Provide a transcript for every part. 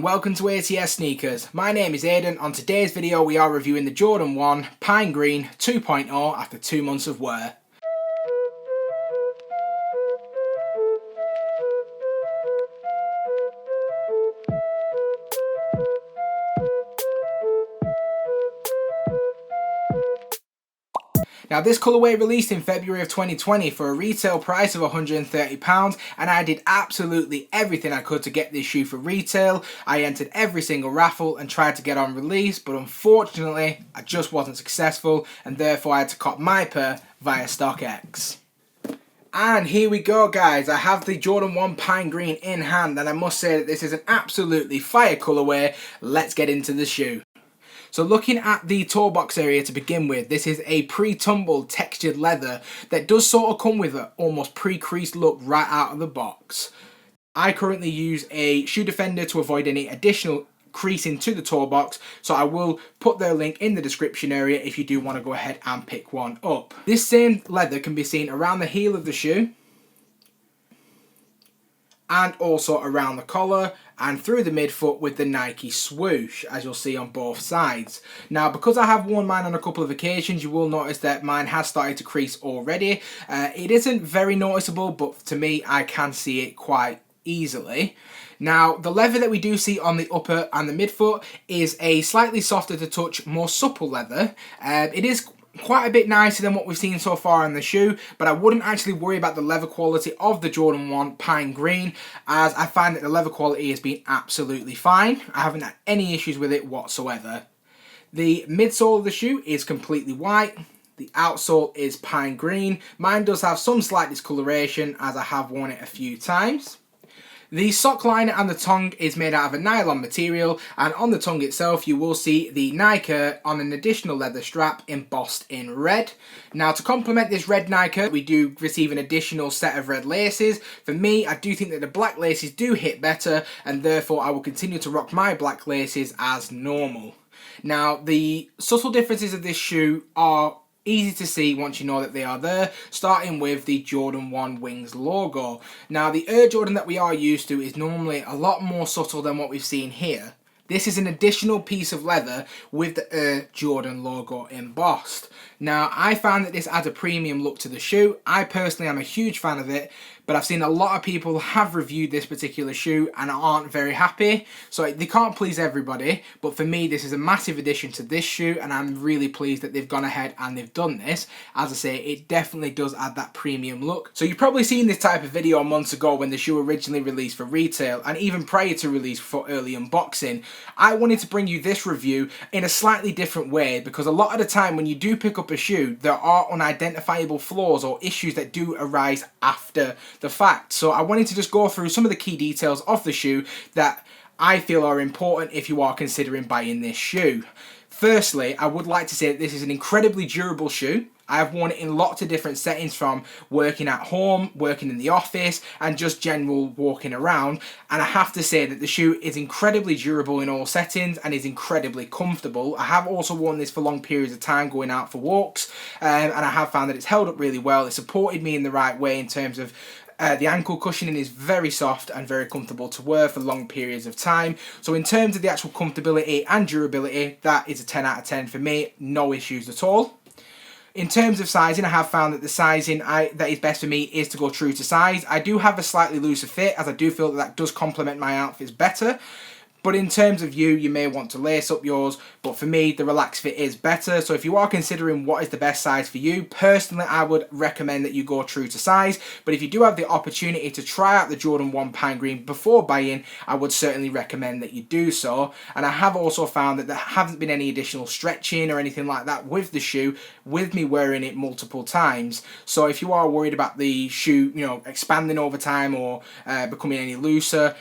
Welcome to ACS Sneakers. My name is Aidan. On today's video we are reviewing the Jordan 1 Pine Green 2.0 after 2 months of wear. Now this colourway released in February of 2020 for a retail price of £130, and I did absolutely everything I could to get this shoe for retail. I entered every single raffle and tried to get on release, but unfortunately I just wasn't successful, and therefore I had to cop my pair via StockX. And here we go guys, I have the Jordan 1 Pine Green in hand, and I must say that this is an absolutely fire colourway. Let's get into the shoe. So looking at the toe box area to begin with, this is a pre-tumbled textured leather that does sort of come with an almost pre-creased look right out of the box. I currently use a shoe defender to avoid any additional creasing to the toe box, so I will put their link in the description area if you do want to go ahead and pick one up. This same leather can be seen around the heel of the shoe, and also around the collar and through the midfoot with the Nike swoosh, as you'll see on both sides. Now because I have worn mine on a couple of occasions, you will notice that mine has started to crease already. It isn't very noticeable, but to me I can see it quite easily. Now the leather that we do see on the upper and the midfoot is a slightly softer to touch, more supple leather. It is quite a bit nicer than what we've seen so far in the shoe, but I wouldn't actually worry about the leather quality of the Jordan 1 Pine Green, as I find that the leather quality has been absolutely fine. I haven't had any issues with it whatsoever. The midsole of the shoe is completely white. The outsole is pine green. Mine does have some slight discoloration as I have worn it a few times. The sock liner and the tongue is made out of a nylon material, and on the tongue itself you will see the Nike on an additional leather strap embossed in red. Now to complement this red Nike, we do receive an additional set of red laces. For me, I do think that the black laces do hit better, and therefore I will continue to rock my black laces as normal. Now the subtle differences of this shoe are easy to see once you know that they are there, starting with the Jordan 1 Wings logo. Now the Air Jordan that we are used to is normally a lot more subtle than what we've seen here. This is an additional piece of leather with the Air Jordan logo embossed. Now I found that this adds a premium look to the shoe. I personally am a huge fan of it, but I've seen a lot of people have reviewed this particular shoe and aren't very happy. So they can't please everybody, but for me this is a massive addition to this shoe, and I'm really pleased that they've gone ahead and they've done this. As I say, it definitely does add that premium look. So you've probably seen this type of video months ago when the shoe originally released for retail, and even prior to release for early unboxing. I wanted to bring you this review in a slightly different way, because a lot of the time when you do pick up a shoe, there are unidentifiable flaws or issues that do arise after the fact. So I wanted to just go through some of the key details of the shoe that I feel are important if you are considering buying this shoe. Firstly, I would like to say that this is an incredibly durable shoe. I have worn it in lots of different settings, from working at home, working in the office, and just general walking around. And I have to say that the shoe is incredibly durable in all settings and is incredibly comfortable. I have also worn this for long periods of time going out for walks, and I have found that it's held up really well. It supported me in the right way in terms of the ankle cushioning is very soft and very comfortable to wear for long periods of time. So in terms of the actual comfortability and durability, that is a 10 out of 10 for me. No issues at all. In terms of sizing, I have found that the sizing that is best for me is to go true to size. I do have a slightly looser fit, as I do feel that does complement my outfits better. But in terms of you may want to lace up yours, but for me the relaxed fit is better. So if you are considering what is the best size for you, personally I would recommend that you go true to size. But if you do have the opportunity to try out the Jordan 1 Pine Green before buying, I would certainly recommend that you do so. And I have also found that there haven't been any additional stretching or anything like that with the shoe, with me wearing it multiple times. So if you are worried about the shoe, expanding over time or becoming any looser,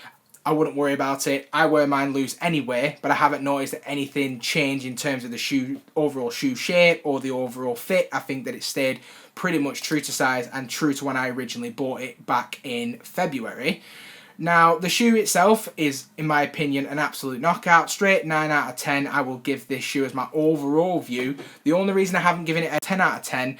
I wouldn't worry about it. I wear mine loose anyway, but I haven't noticed that anything changed in terms of the shoe, overall shoe shape or the overall fit. I think that it stayed pretty much true to size and true to when I originally bought it back in February. Now, the shoe itself is, in my opinion, an absolute knockout. Straight 9 out of 10. I will give this shoe as my overall view. The only reason I haven't given it a 10 out of 10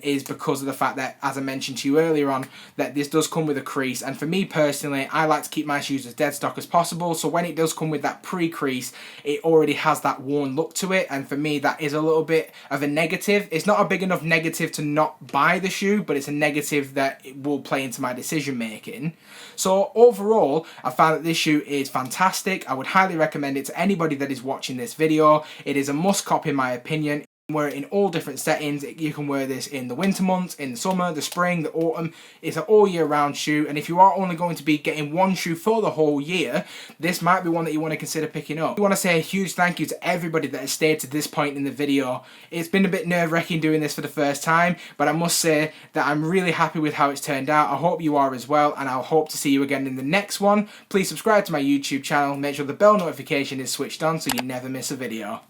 is because of the fact that, as I mentioned to you earlier on, that this does come with a crease. And for me personally, I like to keep my shoes as dead stock as possible. So when it does come with that pre-crease, it already has that worn look to it. And for me, that is a little bit of a negative. It's not a big enough negative to not buy the shoe, but it's a negative that it will play into my decision making. So overall, I found that this shoe is fantastic. I would highly recommend it to anybody that is watching this video. It is a must cop in my opinion. Wear it in all different settings. You can wear this in the winter months, in the summer, the spring, the autumn. It's an all year round shoe, and if you are only going to be getting one shoe for the whole year, this might be one that you want to consider picking up. I want to say a huge thank you to everybody that has stayed to this point in the video. It's been a bit nerve-wracking doing this for the first time, but I must say that I'm really happy with how it's turned out. I hope you are as well, and I'll hope to see you again in the next one. Please subscribe to my YouTube channel, make sure the bell notification is switched on so you never miss a video.